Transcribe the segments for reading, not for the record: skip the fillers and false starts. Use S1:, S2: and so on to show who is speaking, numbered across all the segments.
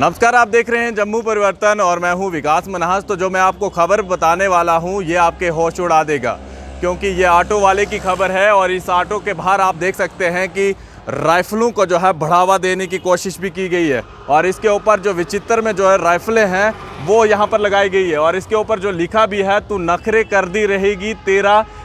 S1: नमस्कार, आप देख रहे हैं जम्मू परिवर्तन और मैं हूं विकास मन्हास। तो जो मैं आपको खबर बताने वाला हूं ये आपके होश उड़ा देगा, क्योंकि ये ऑटो वाले की खबर है। और इस ऑटो के बाहर आप देख सकते हैं कि राइफलों को जो है बढ़ावा देने की कोशिश भी की गई है। और इसके ऊपर जो विचित्र में जो है राइफलें हैं वो यहाँ पर लगाई गई है। और इसके ऊपर जो लिखा भी है, तू नखरे कर दी रहेगी,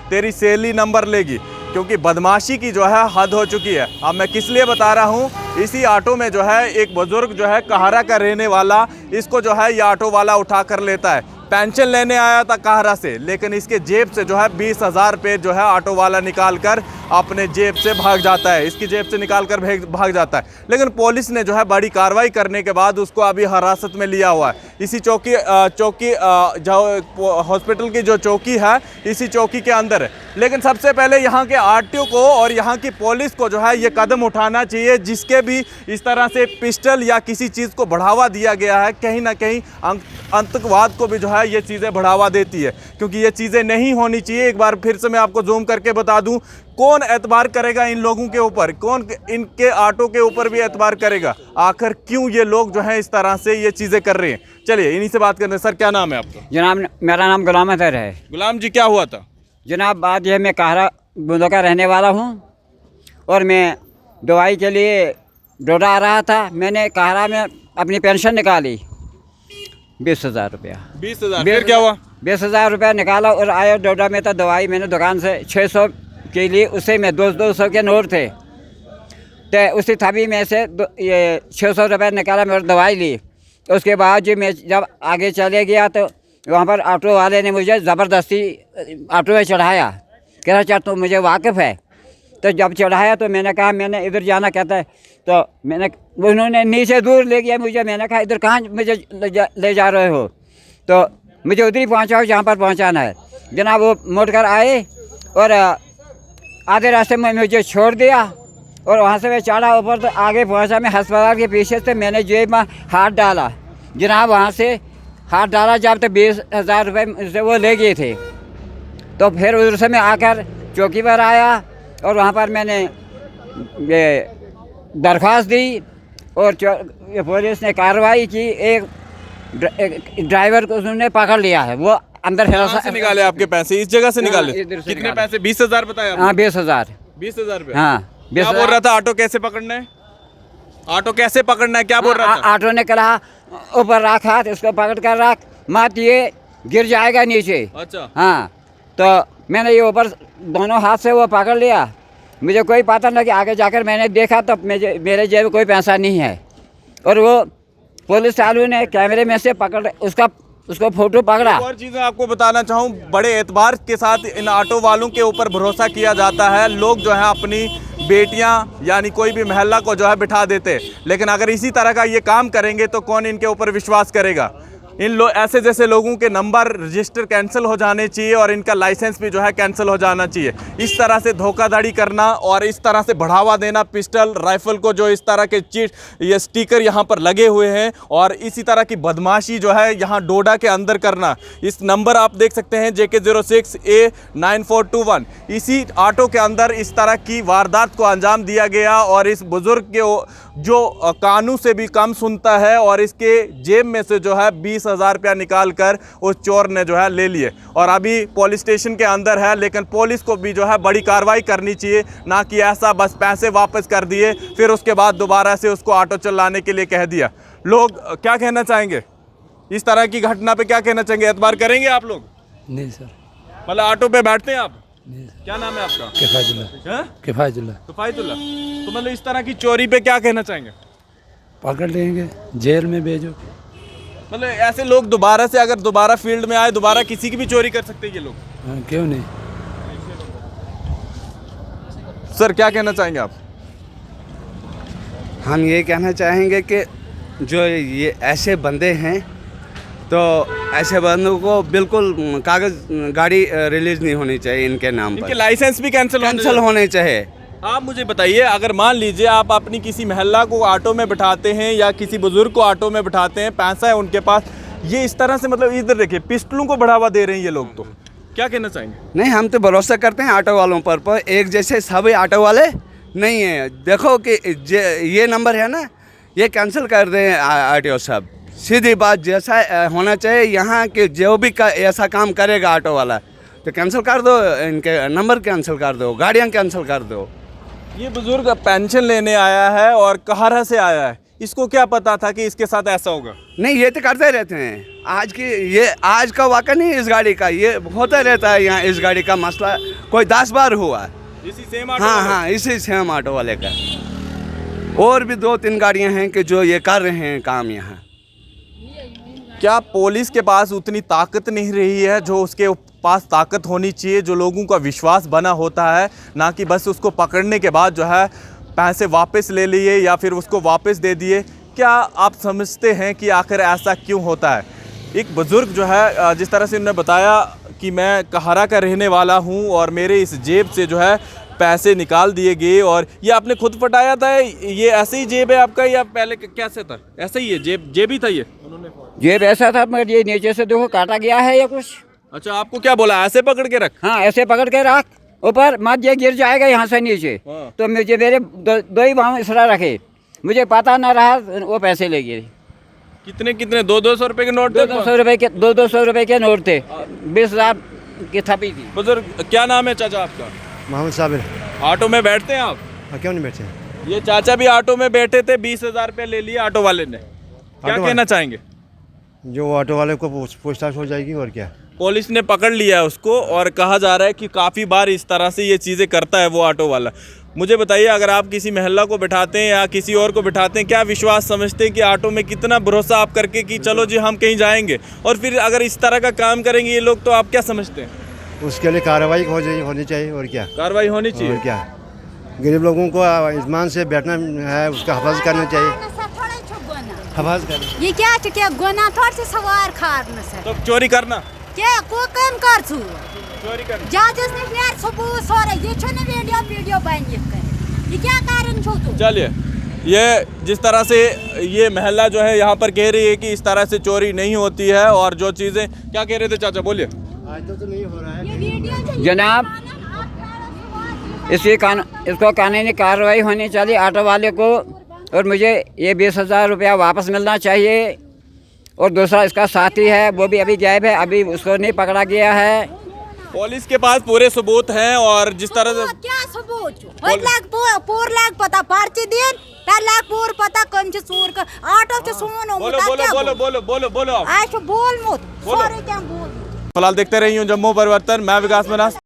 S1: तेरी सैली नंबर लेगी। क्योंकि बदमाशी की जो है हद हो चुकी है। अब मैं किस लिए बता रहा हूँ, इसी ऑटो में जो है एक बुजुर्ग जो है काहरा का रहने वाला, इसको जो है ये ऑटो वाला उठा कर लेता है। पेंशन लेने आया था काहरा से, लेकिन इसके जेब से जो है 20,000 रुपये जो है ऑटो वाला निकाल कर अपने जेब से भाग जाता है, इसकी जेब से निकाल कर भाग जाता है। लेकिन पुलिस ने जो है बड़ी कार्रवाई करने के बाद उसको अभी हिरासत में लिया हुआ है। इसी चौकी जो हॉस्पिटल की जो चौकी है, इसी चौकी के अंदर है। लेकिन सबसे पहले यहाँ के आरटीओ को और यहाँ की पुलिस को जो है ये कदम उठाना चाहिए, जिसके भी इस तरह से पिस्टल या किसी चीज़ को बढ़ावा दिया गया है, कहीं ना कहीं आतंकवाद को भी जो है ये चीज़ें बढ़ावा देती है। क्योंकि ये चीज़ें नहीं होनी चाहिए। एक बार फिर से मैं आपको जूम करके बता दूं, कौन एतबार करेगा इन लोगों के ऊपर, कौन इनके ऑटो के ऊपर भी एतबार करेगा? आखिर क्यों ये लोग जो हैं इस तरह से ये चीज़ें कर रहे हैं? चलिए इन्हीं से बात करते हैं। सर, क्या नाम है आपका?
S2: जनाब, मेरा नाम गुलाम अतर है।
S1: गुलाम जी, क्या हुआ था?
S2: जनाब, बात यह, मैं काहरा बूंदों का रहने वाला हूँ और मैं दवाई के लिए डोडा आ रहा था। मैंने काहरा में अपनी पेंशन निकाली 20,000 रुपया।
S1: 20,000? फिर क्या हुआ?
S2: 20,000 रुपया निकाला और आया डोडा में। तो दवाई मैंने दुकान से 600 के लिए, उससे में 200 के नोट थे, तो उसी थाबी में से ये 600 रुपया निकाला, मैं दवाई ली। उसके बाद जो मैं जब आगे चले गया तो वहाँ पर ऑटो वाले ने मुझे ज़बरदस्ती ऑटो में चढ़ाया। कह रहा चल, तो मुझे वाकिफ़ है। तो जब चढ़ाया तो मैंने कहा मैंने इधर जाना, कहता है। तो उन्होंने नीचे दूर ले गया मुझे। मैंने कहा इधर कहाँ मुझे ले जा रहे हो? तो मुझे उधर ही पहुँचाओ जहाँ पर पहुँचाना है। जनाब, वो मोड़ कर आए और आधे रास्ते में मुझे छोड़ दिया और वहाँ से मैं चढ़ा ऊपर। तो आगे पहुँचा मैं अस्पताल के पीछे से, मैंने जेब में हाथ डाला। जनाब, वहाँ से हाथ डाला जब तो 20,000 रुपये से वो ले गए थे। तो फिर उधर से मैं आकर चौकी पर आया और वहाँ पर मैंने ये दरख्वास्त दी और पुलिस ने कार्रवाई की। एक ड्राइवर को उन्होंने पकड़ लिया है। वो अंदर
S1: से निकाले आपके पैसे, इस जगह से निकाले? कितने पैसे? 20,000 बताया?
S2: हाँ, 20,000।
S1: 20,000 रुपये?
S2: हाँ।
S1: क्या बोल रहा था? ऑटो कैसे पकड़ना है? ऑटो कैसे पकड़ना है, क्या बोल रहा था?
S2: ऑटो ने कहा ऊपर रख हाथ, इसको पकड़ कर रख, मत ये गिर जाएगा नीचे।
S1: अच्छा।
S2: हाँ, तो मैंने ये ऊपर दोनों हाथ से वो पकड़ लिया। मुझे कोई पता नहीं कि आगे जाकर मैंने देखा तो मेरे जेब में कोई पैसा नहीं है। और वो पुलिस वालों ने कैमरे में से पकड़ उसको फोटो पकड़ा।
S1: और चीज़ें आपको बताना चाहूँ, बड़े एतबार के साथ इन ऑटो वालों के ऊपर भरोसा किया जाता है। लोग जो है अपनी बेटियां यानी कोई भी महिला को जो है बिठा देते, लेकिन अगर इसी तरह का ये काम करेंगे तो कौन इनके ऊपर विश्वास करेगा? ऐसे जैसे लोगों के नंबर रजिस्टर कैंसिल हो जाने चाहिए और इनका लाइसेंस भी जो है कैंसिल हो जाना चाहिए। इस तरह से धोखाधड़ी करना और इस तरह से बढ़ावा देना पिस्टल राइफल को, जो इस तरह के ये स्टिकर यहाँ पर लगे हुए हैं, और इसी तरह की बदमाशी जो है यहाँ डोडा के अंदर करना। इस नंबर आप देख सकते हैं JK 06A9421। इसी ऑटो के अंदर इस तरह की वारदात को अंजाम दिया गया। और इस बुजुर्ग के जो कानून से भी कम सुनता है, और इसके जेब में से जो है 20,000 रुपया निकाल कर उस चोर ने जो है ले लिए। और अभी पुलिस स्टेशन के अंदर है, लेकिन पुलिस को भी जो है बड़ी कार्रवाई करनी चाहिए, ना कि ऐसा बस पैसे वापस कर दिए फिर उसके बाद दोबारा से उसको ऑटो चलाने के लिए कह दिया। लोग क्या कहना चाहेंगे इस तरह की घटना पे? क्या कहना चाहेंगे? एतबार करेंगे आप लोग?
S3: नहीं सर।
S1: मतलब ऑटो पे बैठते हैं आप?
S3: नहीं सर।
S1: क्या नाम है आपका?
S3: किफ़ायतुल्लाह।
S1: किफ़ायतुल्लाह। तो मतलब इस तरह की चोरी पे क्या कहना चाहेंगे?
S3: पकड़ लेंगे, जेल में भेजो।
S1: मतलब ऐसे लोग दोबारा से अगर दोबारा फील्ड में आए, दोबारा किसी की भी चोरी कर सकते हैं ये लोग?
S3: हाँ, क्यों नहीं।
S1: सर, क्या कहना चाहेंगे आप?
S4: हम ये कहना चाहेंगे कि जो ये ऐसे बंदे हैं, तो ऐसे बंदों को बिल्कुल कागज़ गाड़ी रिलीज नहीं होनी चाहिए इनके नाम पर।
S1: इनके लाइसेंस भी कैंसिल
S4: होने चाहिए।
S1: आप मुझे बताइए, अगर मान लीजिए आप अपनी किसी महिला को ऑटो में बिठाते हैं या किसी बुजुर्ग को ऑटो में बिठाते हैं, पैसा है उनके पास, ये इस तरह से मतलब इधर देखिए पिस्टलों को बढ़ावा दे रहे हैं ये लोग, तो क्या कहना चाहेंगे?
S4: नहीं, हम तो भरोसा करते हैं ऑटो वालों पर एक जैसे सभी ऑटो वाले नहीं है। देखो कि ये नंबर है ना, ये कैंसिल कर दें आरटीओ साहब। सीधी बात, जैसा होना चाहिए यहाँ के जो भी ऐसा काम करेगा ऑटो वाला तो कैंसिल कर दो, इनके नंबर कैंसिल कर दो, गाड़ियाँ कैंसिल कर दो।
S1: ये बुजुर्ग पेंशन लेने आया है और कहारा से आया है, इसको क्या पता था कि इसके साथ ऐसा होगा?
S4: नहीं, ये तो करते रहते हैं। ये आज का वाक़ा नहीं है इस गाड़ी का, ये होता रहता है यहाँ। इस गाड़ी का मसला कोई 10 बार हुआ।
S1: इसी सेम ऑटो
S4: हाँ
S1: वाले?
S4: हाँ, इसी सेम ऑटो वाले का। और भी 2-3 गाड़ियाँ हैं कि जो ये कर रहे हैं काम यहाँ।
S1: क्या पुलिस के पास उतनी ताकत नहीं रही है जो उसके पास ताकत होनी चाहिए, जो लोगों का विश्वास बना होता है, ना कि बस उसको पकड़ने के बाद जो है पैसे वापस ले लिए या फिर उसको वापस दे दिए? क्या आप समझते हैं कि आखिर ऐसा क्यों होता है? एक बुज़ुर्ग जो है, जिस तरह से उन्होंने बताया कि मैं कहारा का रहने वाला हूं और मेरे इस जेब से जो है पैसे निकाल दिए गए, और ये आपने खुद फटाया था? ये ऐसे ही जेब है आपका या पहले कैसे था? ऐसे ही है, जेब ही था ये?
S2: जेब ऐसा था मगर ये नीचे से देखो काटा गया है या कुछ।
S1: अच्छा, आपको क्या बोला, ऐसे पकड़ के रख?
S2: हाँ, ऐसे पकड़ के रख, ऊपर मत ये गिर जाएगा यहाँ से नीचे।
S1: हाँ।
S2: तो मुझे मेरे दो ही बाहों इसरा रखे, मुझे पता ना रहा, वो पैसे ले गए।
S1: कितने 200 रुपए के नोट थे?
S2: 200 रुपए के 200 रुपए के नोट थे, 20,000 की थपी थी।
S1: बुजुर्ग, क्या नाम है चाचा आपका?
S5: मोहम्मद साबिर।
S1: ऑटो में बैठते हैं आप?
S5: हाँ, क्यों नहीं बैठे?
S1: ये चाचा भी ऑटो में बैठे थे, 20,000 रुपये ले लिए ऑटो वाले ने, क्या
S5: ऑटो
S1: कहना चाहेंगे?
S5: जो ऑटो वाले को पूछताछ हो जाएगी और क्या।
S1: पुलिस ने पकड़ लिया है उसको और कहा जा रहा है कि काफ़ी बार इस तरह से ये चीज़ें करता है वो ऑटो वाला। मुझे बताइए, अगर आप किसी महिला को बिठाते हैं या किसी और को बिठाते हैं, क्या विश्वास समझते हैं कि ऑटो में कितना भरोसा आप करके कि चलो जी हम कहीं जाएंगे, और फिर अगर इस तरह का काम करेंगे ये लोग, तो आप क्या समझते हैं?
S5: उसके लिए कार्रवाई होनी चाहिए और क्या।
S1: कार्रवाई होनी चाहिए।
S5: और क्या, गरीब लोगों को ईमान से बैठना है, उसका हिफाजत करना चाहिए। हिफाजत करना।
S6: ये क्या क्या गुना थोड़ा से सवार खारना से
S1: तो चोरी करना
S6: क्या को कम कर छु
S1: चोरी करना
S6: जाजस ने यार सबूत सारे ये छने वीडियो बन ये क्या कारण छो तू?
S1: चलिए, ये जिस तरह से ये महिला जो है यहाँ पर कह रही है कि इस तरह से चोरी नहीं होती है, और जो चीज़ें, क्या कह रहे थे चाचा, बोलिए।
S5: आज तो नहीं हो रहा है।
S6: ये वीडियो
S2: जनाब, इसको कानूनी कार्रवाई होनी चाहिए ऑटो वाले को, और मुझे ये 20,000 रुपया वापस मिलना चाहिए। और दूसरा इसका साथी है, वो भी अभी गायब है, अभी उसको नहीं पकड़ा गया है।
S1: पुलिस के पास पूरे सबूत हैं, और जिस तरह से
S6: क्या सबूत पूर लाग पता पर्ची दिन तर लाग पूर पता कम छ सूर का ऑटो छ सुनो
S1: बोलो बोलो बोलो बोलो बोलो बोलो आप।
S6: आज बोल मुत सारे क्या बोल।
S1: फिलहाल देखते रहिए जम्मू परिवर्तन, मैं विकास मनास।